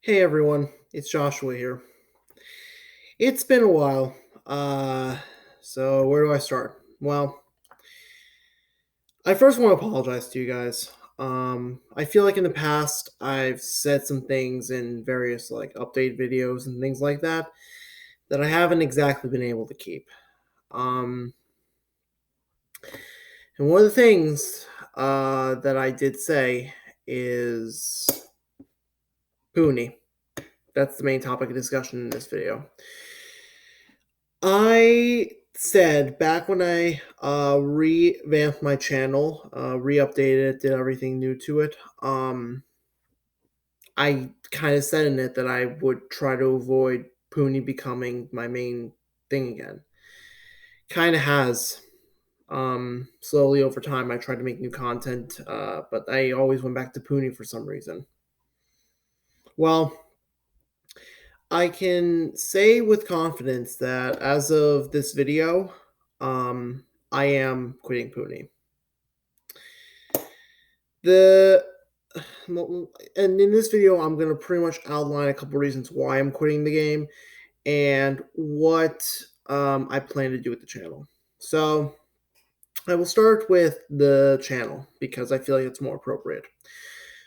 Hey everyone, it's Joshua here. It's been a while. So where do I start? Well, I first want to apologize to you guys. I feel like in the past I've said some things in various like update videos and things like that I haven't exactly been able to keep. Um, and one of the things that I did say is Puni. That's the main topic of discussion in this video. I said back when I revamped my channel, re-updated it, did everything new to it. I kind of said in it that I would try to avoid Puni becoming my main thing again. Kind of has. Slowly over time, I tried to make new content, but I always went back to Puni for some reason. Well, I can say with confidence that as of this video, I am quitting Puni. The and in this video, I'm gonna pretty much outline a couple reasons why I'm quitting the game and what I plan to do with the channel. So I will start with the channel because I feel like it's more appropriate.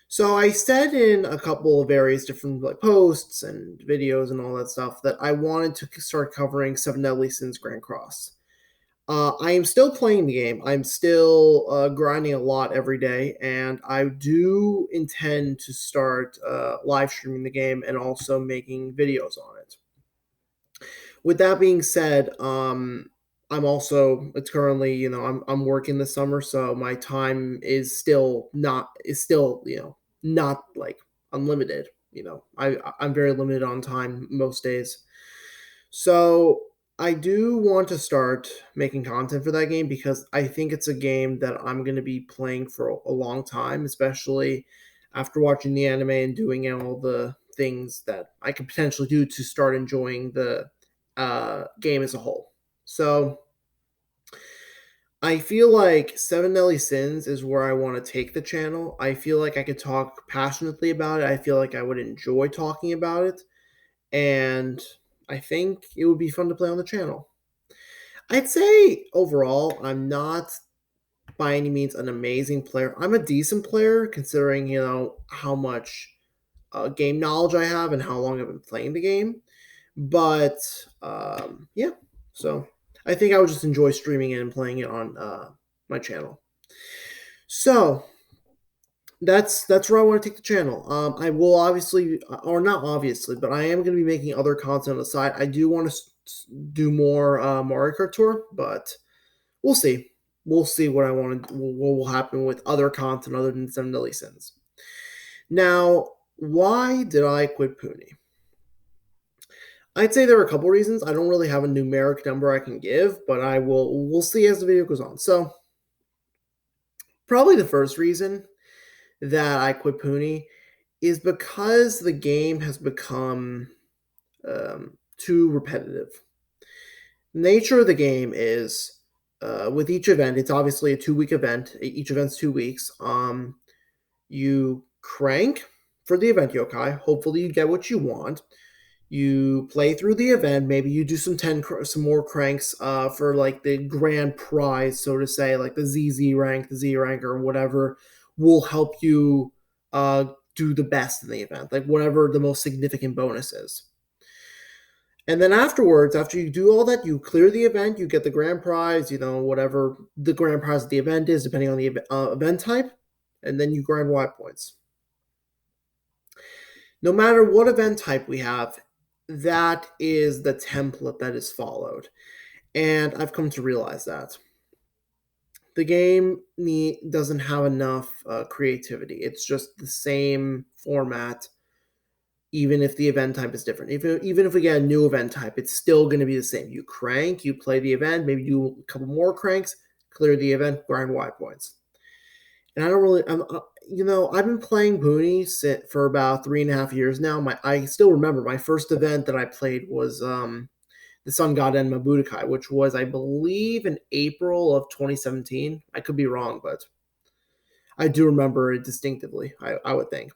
So I said in a couple of various different like posts and videos and all that stuff that I wanted to start covering Seven Deadly Sins Grand Cross. I am still playing the game. I'm still grinding a lot every day, and I do intend to start live streaming the game and also making videos on it. With that being said, I'm also it's currently I'm working this summer, so my time is still not like unlimited. I'm very limited on time most days. So I do want to start making content for that game because I think it's a game that I'm going to be playing for a long time, especially after watching the anime and doing all the things that I could potentially do to start enjoying the game as a whole. So I feel like Seven Deadly Sins is where I want to take the channel. I feel like I could talk passionately about it. I feel like I would enjoy talking about it, and I think it would be fun to play on the channel. I'd say overall, I'm not by any means an amazing player. I'm a decent player considering, how much game knowledge I have and how long I've been playing the game. But yeah, so I think I would just enjoy streaming it and playing it on my channel. So that's where I want to take the channel. I will obviously, or not obviously, but I am going to be making other content on the side. I do want to do more Mario Kart Tour, but we'll see. We'll see what I want to, what will happen with other content other than Seven Deadly Sins. Now, why did I quit Puni? I'd say there are a couple reasons. I don't really have a numeric number I can give, but we'll see as the video goes on. So, probably the first reason that I quit Puni is because the game has become too repetitive. The nature of the game is with each event, it's obviously a 2 week event. Each event's 2 weeks. You crank for the event yokai. Hopefully, you get what you want. You play through the event. Maybe you do some more cranks for like the grand prize, so to say, like the ZZ rank, the Z rank, or whatever will help you do the best in the event, like whatever the most significant bonus is. And then afterwards, after you do all that, you clear the event, you get the grand prize, whatever the grand prize of the event is, depending on the event type, and then you grind Y points. No matter what event type we have, that is the template that is followed. And I've come to realize that. The game doesn't have enough creativity. It's just the same format, even if the event type is different. Even if we get a new event type, it's still going to be the same. You crank, you play the event, maybe do a couple more cranks, clear the event, grind Y points. And I don't really, I've been playing Puni for about 3.5 years now. I still remember my first event that I played was the Sun God and Mabudokai, which was, I believe, in April of 2017. I could be wrong, but I do remember it distinctively, I would think.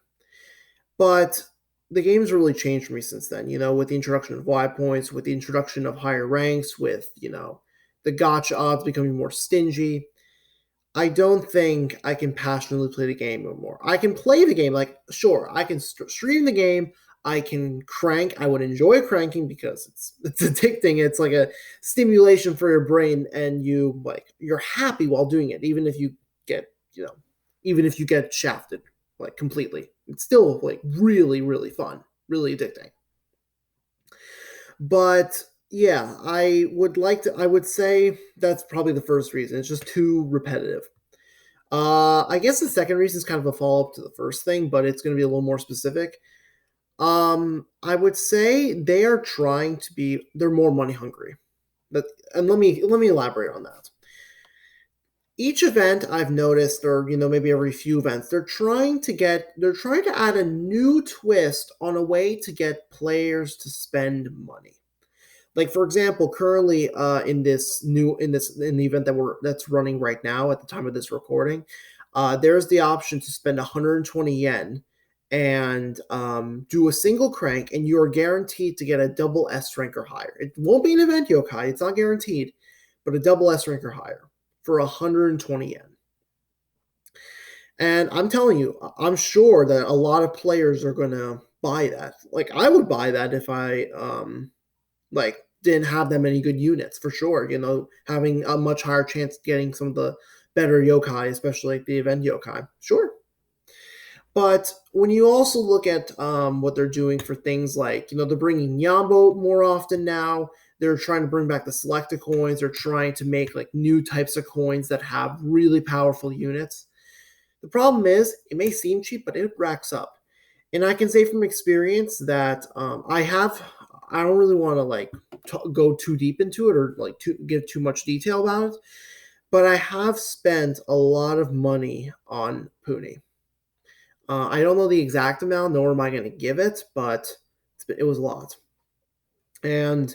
But the game's really changed for me since then, with the introduction of Y points, with the introduction of higher ranks, with, the gotcha odds becoming more stingy. I don't think I can passionately play the game anymore. I can play the game, like, sure, I can stream the game. I can crank. I would enjoy cranking because it's addicting. It's like a stimulation for your brain, and you're happy while doing it, get you know even if you get shafted like completely. It's still like really really fun, really addicting. But yeah, I would say that's probably the first reason. It's just too repetitive. I guess the second reason is kind of a follow up to the first thing, but it's going to be a little more specific. I would say they're more money hungry. But and let me elaborate on that. Each event I've noticed, or maybe every few events, they're trying to add a new twist on a way to get players to spend money. Like for example, currently in the event that's running right now at the time of this recording, there's the option to spend 120 yen and do a single crank, and you are guaranteed to get a double S rank or higher. It won't be an event yokai; it's not guaranteed, but a double S rank or higher for 120 yen. And I'm telling you, I'm sure that a lot of players are going to buy that. Like I would buy that if I like didn't have that many good units for sure. Having a much higher chance of getting some of the better yokai, especially like the event yokai. Sure. But when you also look at what they're doing for things like, they're bringing Yambo more often now. They're trying to bring back the selected coins. They're trying to make like new types of coins that have really powerful units. The problem is, it may seem cheap, but it racks up. And I can say from experience that I don't really want to like go too deep into it or like give too much detail about it, but I have spent a lot of money on Puni. I don't know the exact amount, nor am I going to give it, but it was a lot. And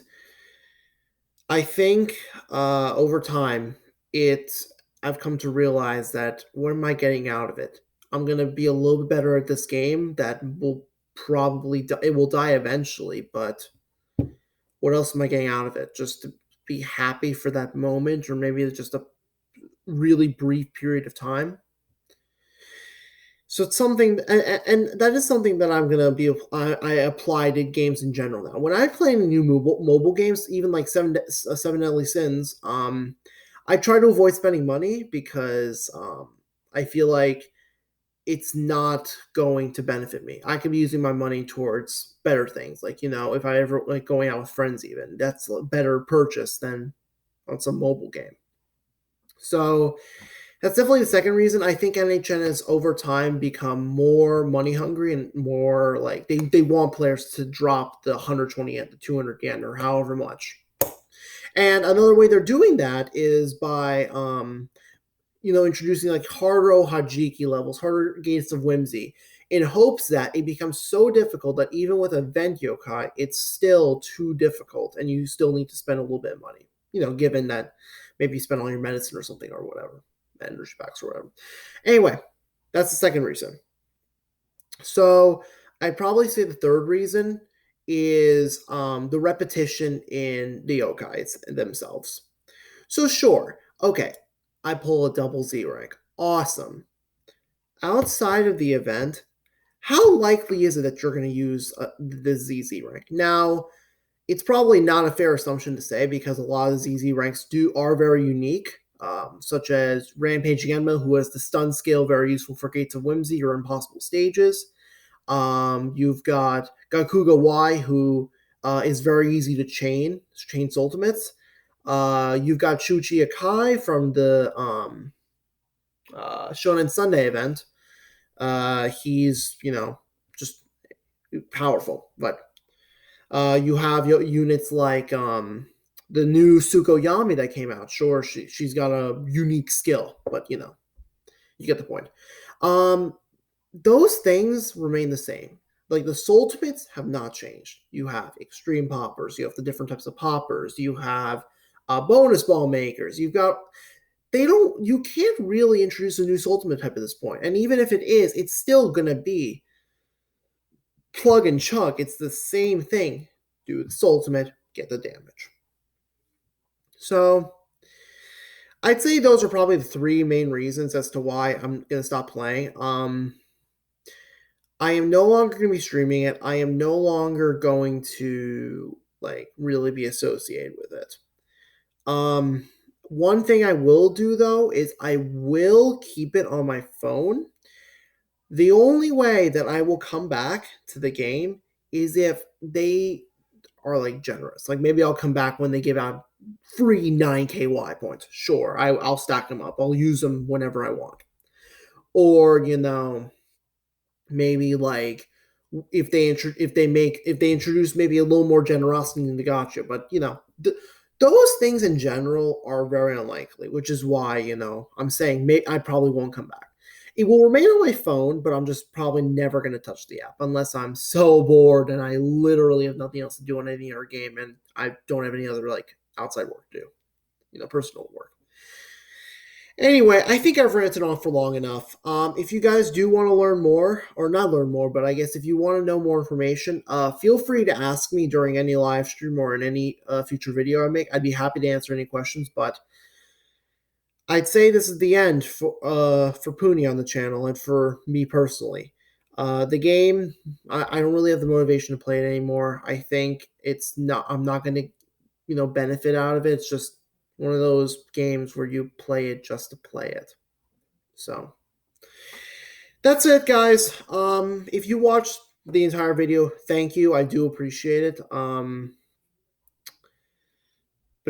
I think over time, I've come to realize that what am I getting out of it? I'm gonna be a little bit better at this game. That will probably it will die eventually, but what else am I getting out of it? Just to be happy for that moment, or maybe it's just a really brief period of time. So it's something, and that is something that I apply to games in general now. When I play new mobile games, even like Seven Deadly Sins, I try to avoid spending money because I feel like it's not going to benefit me. I could be using my money towards better things, like if I ever like going out with friends, even that's a better purchase than on some mobile game. So that's definitely the second reason. I think NHN has over time become more money hungry and more like they want players to drop the 120 yen, the 200 yen, or however much. And another way they're doing that is by introducing like harder Hajiki levels, harder gates of whimsy, in hopes that it becomes so difficult that even with event yokai, it's still too difficult and you still need to spend a little bit of money. Given that maybe you spend all your medicine or something or whatever, energy packs or whatever. Anyway, that's the second reason. So I'd probably say the third reason is the repetition in the yokais themselves. So sure, okay, I pull a double Z rank. Awesome. Outside of the event, how likely is it that you're going to use the ZZ rank? Now, it's probably not a fair assumption to say because a lot of the ZZ ranks are very unique, such as Rampage Genma, who has the stun skill, very useful for Gates of Whimsy or impossible stages. You've got Gakuga Y, who is very easy to chains ultimates. You've got Shuchi Akai from the Shonen Sunday event. He's just powerful, but you have units like the new Sukoyami that came out. Sure, she's got a unique skill, but you get the point. Those things remain the same. Like the soul ultimates have not changed. You have extreme poppers. You have the different types of poppers. You have bonus ball makers. You can't really introduce a new soul ultimate type at this point. And even if it is, it's still gonna be plug and chug. It's the same thing. Do this ultimate, get the damage. So I'd say those are probably the three main reasons as to why I'm gonna stop playing. I am no longer gonna be streaming it. I am no longer going to like really be associated with it. One thing I will do though is I will keep it on my phone. The only way that I will come back to the game is if they are like generous. Like maybe I'll come back when they give out free 9KY points. Sure, I'll stack them up. I'll use them whenever I want. Or maybe like if they introduce maybe a little more generosity in the gotcha. But those things in general are very unlikely, which is why I'm saying I probably won't come back. It will remain on my phone, but I'm just probably never going to touch the app unless I'm so bored and I literally have nothing else to do on any other game and I don't have any other like outside work to do, personal work. Anyway, I think I've ranted on for long enough. If you guys do want to learn more, or not learn more, but I guess if you want to know more information, feel free to ask me during any live stream or in any future video I make. I'd be happy to answer any questions, but I'd say this is the end for Puni on the channel and for me personally. The game, I don't really have the motivation to play it anymore. I think I'm not going to benefit out of it. It's just one of those games where you play it just to play it. So that's it, guys. If you watched the entire video, thank you. I do appreciate it. But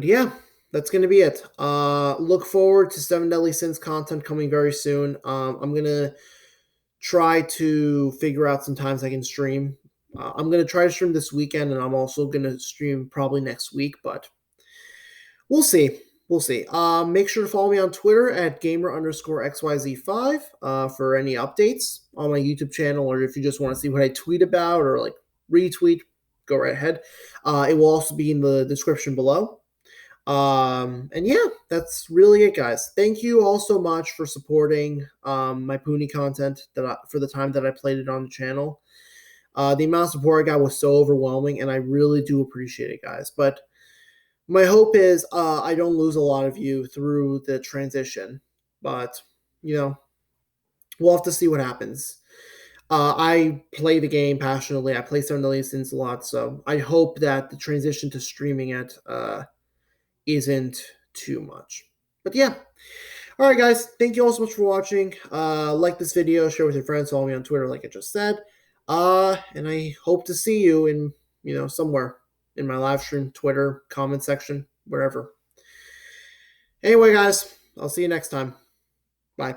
yeah, that's going to be it. Look forward to 7 Deadly Sins content coming very soon. I'm going to try to figure out some times I can stream. I'm going to try to stream this weekend, and I'm also going to stream probably next week, but we'll see. We'll see. Make sure to follow me on Twitter at gamer_XYZ5 for any updates on my YouTube channel, or if you just want to see what I tweet about or like retweet, go right ahead. It will also be in the description below. And yeah, that's really it, guys. Thank you all so much for supporting my Puni content for the time that I played it on the channel. The amount of support I got was so overwhelming, and I really do appreciate it, guys. But my hope is I don't lose a lot of you through the transition, but we'll have to see what happens. I play the game passionately. I play 7 Deadly Sins a lot, so I hope that the transition to streaming it isn't too much. But yeah. All right, guys. Thank you all so much for watching. Like this video, share with your friends, follow me on Twitter, like I just said. And I hope to see you in somewhere in my live stream, Twitter, comment section, wherever. Anyway, guys, I'll see you next time. Bye.